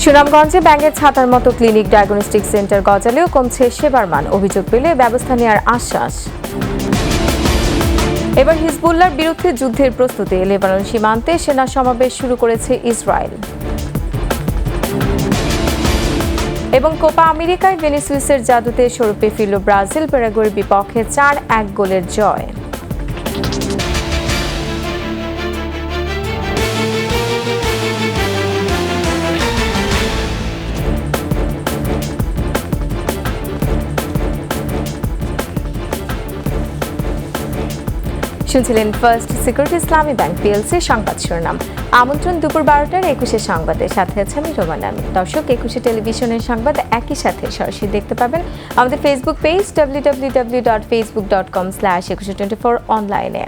সুনামগঞ্জে ব্যাঙের ছাতার মতো ক্লিনিক ডায়াগনস্টিক সেন্টার গজালেও কমছে সেবার মান, অভিযোগ পেলে ব্যবস্থা নেওয়ার আশ্বাস। এবার হিজবুল্লাহর বিরুদ্ধে যুদ্ধের প্রস্তুতি, লেবানন সীমান্তে সেনা সমাবেশ শুরু করেছে ইসরায়েল। এবং কোপা আমেরিকায় ভেনিসুয়েসের জাদুতে স্বরূপে ফিরল ব্রাজিল, প্যারাগুয়ের বিপক্ষে 4-1 গোলের জয়। শুনছিলেন ফার্স্ট সিকিউরিটি ইসলামী ব্যাংক পিএলসি সংবাদ শিরোনাম। আমন্ত্রণ দুপুর 12টার 21 সংবাদে, সাথে আছে আমি রোমানা আমিন। দর্শক, 21 টেলিভিশনের সংবাদ একই সাথে সরাসরি দেখতে পাবেন আমাদের ফেসবুক পেজ www.facebook.com/2124 অনলাইনে।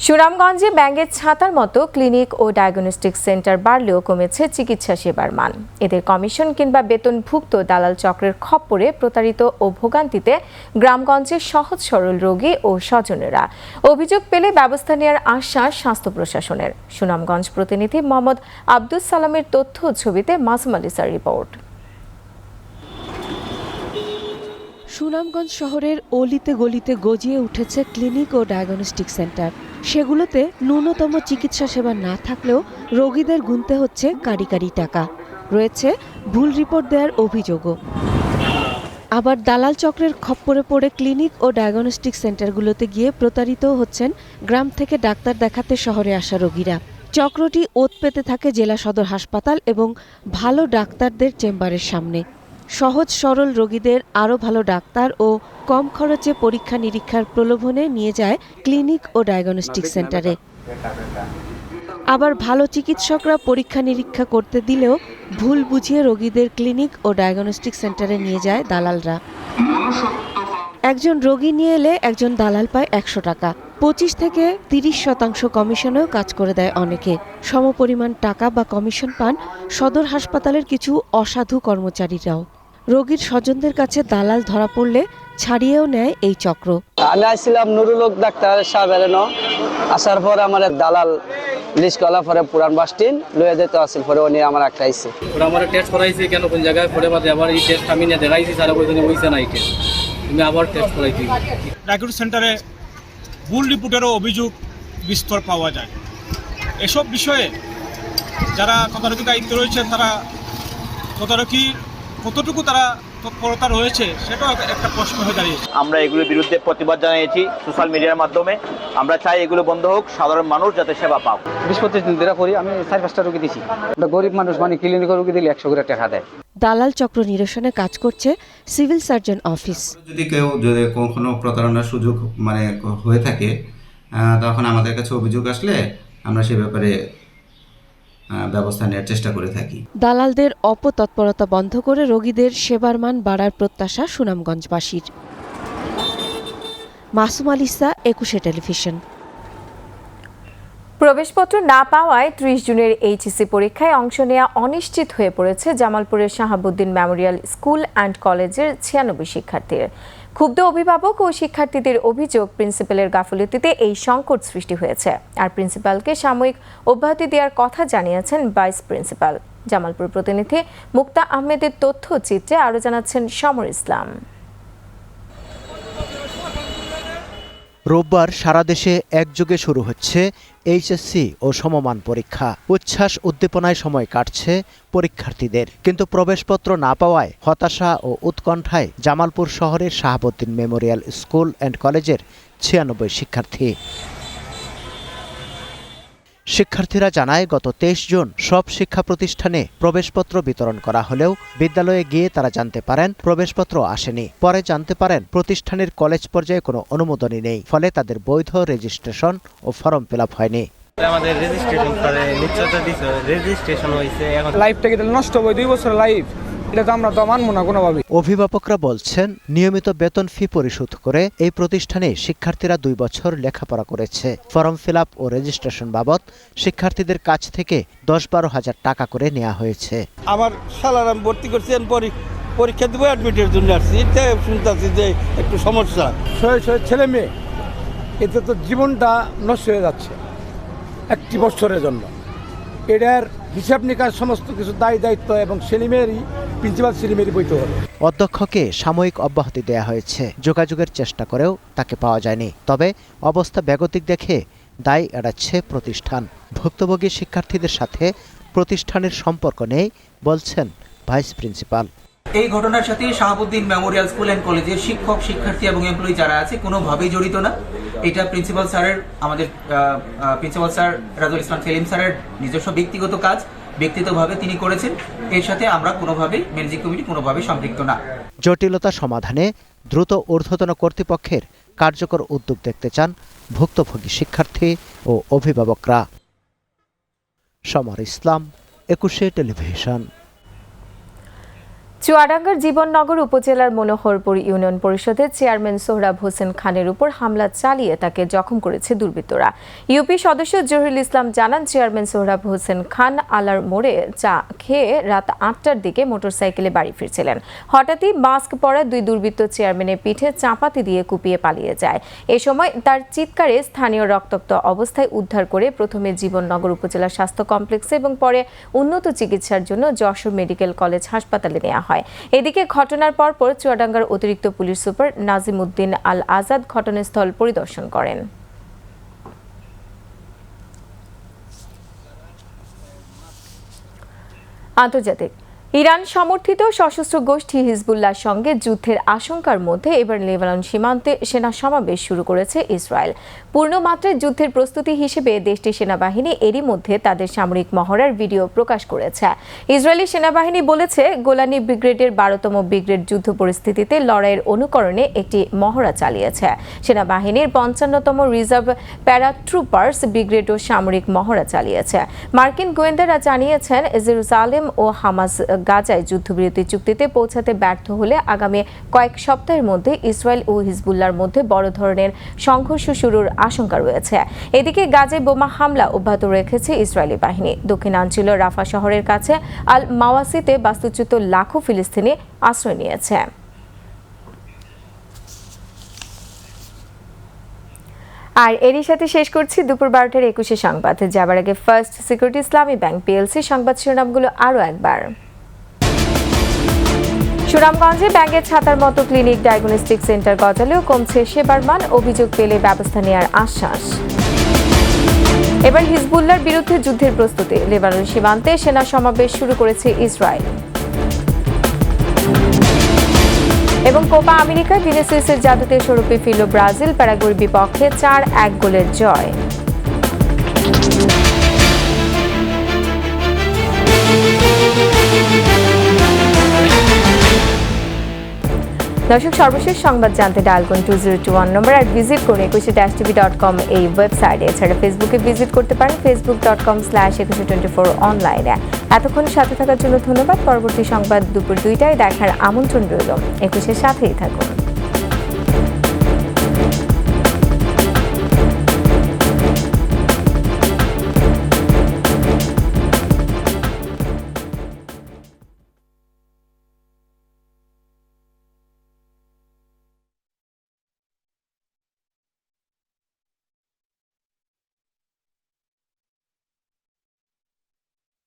সুনামগঞ্জে ব্যাঙের ছাতার মতো ক্লিনিক ও ডায়াগনস্টিক সেন্টার বাড়লেও কমেছে চিকিৎসা সেবার মান। এদের কমিশন কিংবা বেতনভুক্ত দালাল চক্রের খপ্পরে প্রতারিত ও ভোগান্তিতে গ্রামগঞ্জের সহজ সরল রোগী ও স্বজনেরা। অভিযোগ পেলে ব্যবস্থা নেওয়ার আশ্বাস স্বাস্থ্য প্রশাসনের। সুনামগঞ্জ প্রতিনিধি মোহাম্মদ আব্দুস সালামের তথ্য ছবিতে মাসুম আলিসার রিপোর্ট। সুনামগঞ্জ শহরের অলিতে গলিতে গজিয়ে উঠেছে ক্লিনিক ও ডায়াগনস্টিক সেন্টার। সেগুলোতে ন্যূনতম চিকিৎসা সেবা না থাকলেও রোগীদের গুনতে হচ্ছে কারি কারি টাকা। রয়েছে ভুল রিপোর্ট দেওয়ার অভিযোগও। আবার দালাল চক্রের খপ্পরে পড়ে ক্লিনিক ও ডায়াগনস্টিক সেন্টারগুলোতে গিয়ে প্রতারিত হচ্ছেন গ্রাম থেকে ডাক্তার দেখাতে শহরে আসা রোগীরা। চক্রটি ওত পেতে থাকে জেলা সদর হাসপাতাল এবং ভালো ডাক্তারদের চেম্বারের সামনে। সহজ সরল রোগীদের আরও ভালো ডাক্তার ও কম খরচে পরীক্ষা নিরীক্ষার প্রলোভনে নিয়ে যায় ক্লিনিক ও ডায়াগনস্টিক সেন্টারে। আবার ভালো চিকিৎসকরা পরীক্ষা নিরীক্ষা করতে দিলেও ভুল বুঝিয়ে রোগীদের ক্লিনিক ও ডায়াগনস্টিক সেন্টারে নিয়ে যায় দালালরা। একজন রোগী নিয়ে এলে একজন দালাল পায় 100 টাকা। 25 থেকে 30% কমিশনেও কাজ করে দেয় অনেকে। সমপরিমাণ টাকা বা কমিশন পান সদর হাসপাতালের কিছু অসাধু কর্মচারীরাও। রোগীর স্বজনদের কাছে দালাল ধরা পড়লে ছাড়িয়েও নেয় এই চক্র। আমি আসছিলাম নুরুল হক ডাক্তার সাহেবের আসার পর আমার দালাল লিস্ট করা পরে পুরান বাস স্ট্যান্ড লয়ে যেতে আসছিল, পরে উনি আমার একটা আইছে ওরা আমার টেস্ট করাইছে কেন কোন জায়গায় পরে বাদে আবার এই টেস্ট আমি না দেখাইছি সারা কইতে হইছে না এই টেস্ট তুমি আবার টেস্ট করাইছি। ডায়াগনস্টিক সেন্টারে ভুল রিপোর্টেরও অভিযোগ বিস্তর পাওয়া যায়। এসব বিষয়ে যারা তদারকি দায়িত্ব রয়েছে তারা তদারকি কতটুকু তারা তৎপরতা রয়েছে সেটাও একটা প্রশ্ন হয়ে দাঁড়িয়েছে। আমরা এগুলোর বিরুদ্ধে প্রতিবাদ জানিয়েছি সোশ্যাল মিডিয়ার মাধ্যমে। আমরা চাই এগুলো বন্ধ হোক, সাধারণ মানুষ যাতে সেবা পাক। 20-25 দিন ধরে করি, আমি 4-5টা রোগী দিছি। গরিব মানুষ মানে ক্লিনিকের রোগী দিলে 100 করে টাকা দেয়। দালাল চক্র নিরসনে কাজ করছে সিভিল সার্জন অফিস। যদি কখনো প্রতারণার সুযোগ হয়ে থাকে তখন আমাদের কাছে অভিযোগ আসলে আমরা সে ব্যাপারে ব্যবস্থা নেওয়ার চেষ্টা করে থাকি। দালালদের অপতৎপরতা বন্ধ করে রোগীদের সেবার মান বাড়ার প্রত্যাশা সুনামগঞ্জবাসীর। মাসুম আলিসা, 21 টেলিভিশন। প্রবেশপত্র না পাওয়ায় 30 জুনের এইচএসসি পরীক্ষায় অংশ নেওয়া অনিশ্চিত হয়ে পড়েছে জামালপুরের শাহাবুদ্দিন মেমোরিয়াল স্কুল অ্যান্ড কলেজের 96 শিক্ষার্থীর। ক্ষুব্ধ অভিভাবক ও শিক্ষার্থীদের অভিযোগ, প্রিন্সিপালের গাফিলতিতে এই সংকট সৃষ্টি হয়েছে। আর প্রিন্সিপালকে সাময়িক অব্যাহতি দেওয়ার কথা জানিয়েছেন ভাইস প্রিন্সিপাল। জামালপুর প্রতিনিধি মুক্তা আহমেদের তথ্যচিত্রে আরও জানাচ্ছেন সমর ইসলাম। রোববার সারা দেশে একযোগে শুরু হচ্ছে এইচএসসি ও সমমান পরীক্ষা। উচ্ছ্বাস উদ্দীপনায় সময় কাটছে পরীক্ষার্থীদের, কিন্তু প্রবেশপত্র না পাওয়ায় হতাশা ও উৎকণ্ঠায় জামালপুর শহরের শাহাবুদ্দিন মেমোরিয়াল স্কুল অ্যান্ড কলেজের 96 শিক্ষার্থী। শিক্ষার্থীরা জানায়, গত 23 জুন সব শিক্ষা প্রতিষ্ঠানে প্রবেশপত্র বিতরণ করা হলেও বিদ্যালয়ে গিয়ে তারা জানতে পারেন প্রবেশপত্র আসেনি। পরে জানতে পারেন প্রতিষ্ঠানের কলেজ পর্যায়ে কোনো অনুমোদনই নেই, ফলে তাদের বৈধ রেজিস্ট্রেশন ও ফর্ম ফিল আপ হয়নি। আমাদের রেজিস্ট্রেশন করে নিশ্চয়তা দিছে, রেজিস্ট্রেশন হইছে, এখন লাইফটাকে নষ্ট হবে 2 বছর লাইফ, এটা তো আমরা তো মানব না কোনোভাবে। অভিভাবকরা বলছেন, নিয়মিত বেতন ফি পরিশোধ করে এই প্রতিষ্ঠানে শিক্ষার্থীরা 2 বছর লেখাপড়া করেছে। ফর্ম ফিল আপ ও রেজিস্ট্রেশন বাবদ শিক্ষার্থীদের কাছ থেকে 10-12 হাজার টাকা করে নেওয়া হয়েছে। আমার শালার আমি ভর্তি করছি, পরীক্ষা দেবো, অ্যাডমিটের জন্য আসছি, শুনতেছি যে একটু সমস্যা। ছেলে মেয়ে এতে তো জীবনটা নষ্ট হয়ে যাচ্ছে 1 বছরের জন্য। এটার হিসাব নিকাশ সমস্ত কিছু দায় দায়িত্ব এবং প্রিন্সিপাল সেলিমেরই বইতে হবে। অধ্যক্ষকে সাময়িক অব্যাহতি দেয়া হয়েছে, যোগাযোগের চেষ্টা করেও তাকে পাওয়া যায়নি। তবে অবস্থা বেগতিক দেখে দায় এড়াচ্ছে প্রতিষ্ঠান। ভুক্তভোগী শিক্ষার্থীদের সাথে প্রতিষ্ঠানের সম্পর্ক নেই বলছেন ভাইস প্রিন্সিপাল। এই ঘটনার সাথে শাহাবুদ্দিন মেমোরিয়াল স্কুল অ্যান্ড কলেজের শিক্ষক, শিক্ষার্থী এবং এমপ্লয়ি যারা আছে কোনোভাবেই জড়িত না। এটা প্রিন্সিপাল স্যারের, আমাদের প্রিন্সিপাল স্যার রাজুল ইসলাম সেলিম স্যারের নিজস্ব ব্যক্তিগত কাজ, ব্যক্তিগতভাবে তিনি করেছেন। এর সাথে আমরা কোনোভাবেই ম্যানেজিং কমিটি কোনোভাবেই সম্পৃক্ত না। জটিলতা সমাধানে দ্রুত ঊর্ধ্বতন কর্তৃপক্ষের কার্যকর উদ্যোগ দেখতে চান ভুক্তভোগী শিক্ষার্থী ও অভিভাবকরা। সমর ইসলাম, 21 টেলিভিশন। চুয়াডাঙ্গার জীবননগর উপজেলার মনোহরপুর ইউনিয়ন পরিষদের চেয়ারম্যান সোহরাব হোসেন খানের উপর হামলা চালিয়ে তাকে জখম করেছে দুর্বৃত্তরা। ইউপি সদস্য জহিরুল ইসলাম জানান, চেয়ারম্যান সোহরাব হোসেন খান আলার মোড়ে চা খেয়ে রাত 8টার দিকে মোটরসাইকেলে বাড়ি ফিরছিলেন। হঠাৎই মাস্ক পরা দুই দুর্বৃত্ত চেয়ারম্যানের পিঠে চাপাতি দিয়ে কুপিয়ে পালিয়ে যায়। এ সময় তার চিৎকারে স্থানীয় রক্তাক্ত অবস্থায় উদ্ধার করে প্রথমে জীবননগর উপজেলা স্বাস্থ্য কমপ্লেক্সে এবং পরে উন্নত চিকিৎসার জন্য যশোর মেডিকেল কলেজ হাসপাতালে নেওয়া হয়। এদিকে ঘটনার পরপর চুয়াডাঙ্গার অতিরিক্ত পুলিশ সুপার নাজিম উদ্দিন আল আজাদ ঘটনাস্থল পরিদর্শন করেন। আন্তর্জাতিক ইরান সমর্থিত সশস্ত্র গোষ্ঠী হিজবুল্লাহর সঙ্গে যুদ্ধের আশঙ্কার মধ্যে এবার লেবানন সীমান্তে সেনা সমাবেশ শুরু করেছে ইসরায়েল। পূর্ণমাত্রায় যুদ্ধের প্রস্তুতি হিসেবে দেশটির সেনাবাহিনী এরই মধ্যে তাদের সামরিক মহড়ার ভিডিও প্রকাশ করেছে। ইসরায়েলি সেনাবাহিনী বলেছে, গোলানি ব্রিগেডের 12তম ব্রিগেড যুদ্ধ পরিস্থিতিতে লড়াইয়ের অনুকরণে একটি মহড়া চালিয়েছে। সেনাবাহিনীর 55তম রিজার্ভ প্যারাট্রুপার্স ব্রিগেডও সামরিক মহড়া চালিয়েছে। মার্কিন গোয়েন্দারা জানিয়েছেন, জেরুজালেম ও হামাস গাজায় যুদ্ধবিরতি চুক্তিতে পৌঁছাতে ব্যর্থ হলে আগামী কয়েক সপ্তাহের মধ্যে ইসরায়েল ও হিজবুল্লাহর মধ্যে বড় ধরনের সংঘর্ষ শুরুর আশঙ্কা রয়েছে। এদিকে গাজায় বোমা হামলা অব্যাহত রেখেছে ইসরায়েলি বাহিনী। দক্ষিণাঞ্চল রাফা শহরের কাছে আল মাওয়াসিতে বাস্তুচ্যুত লাখো ফিলিস্তিনি আশ্রয় নিয়েছে। আর এরই সাথে শেষ করছি দুপুর 12টার 21 সংবাদ। যাবার আগে ফার্স্ট সিকিউরিটি ইসলামী ব্যাংক পিএলসি সংবাদ শিরোনামগুলো আরও একবার। সুনামগঞ্জে ব্যাংকের ছাতার মতো ক্লিনিক ডায়াগনস্টিক সেন্টার গজালেও কমছে সেবার মান, অভিযোগ পেলে ব্যবস্থা নেওয়ার আশ্বাস। এবার হিজবুল্লাহর বিরুদ্ধে যুদ্ধের প্রস্তুতি, লেবানন সীমান্তে সেনা সমাবেশ শুরু করেছে ইসরায়েল। এবং কোপা আমেরিকা ভিনিসিয়াসের জাদুতে স্বরূপে ফিরল ব্রাজিল, প্যারাগুয়ের বিপক্ষে 4-1 গোলের জয়। দর্শক, সর্বশেষ সংবাদ জানতে ডায়াল করুন 2021 নম্বর আর ভিজিট করুন 21-tv.com এই ওয়েবসাইটে। এছাড়া ফেসবুকে ভিজিট করতে পারেন facebook.com/2124 অনলাইনে। এতক্ষণ সাথে থাকার জন্য ধন্যবাদ। পরবর্তী সংবাদ দুপুর 2টায় দেখার আমন্ত্রণ রইল। 21-এর সাথেই থাকুন।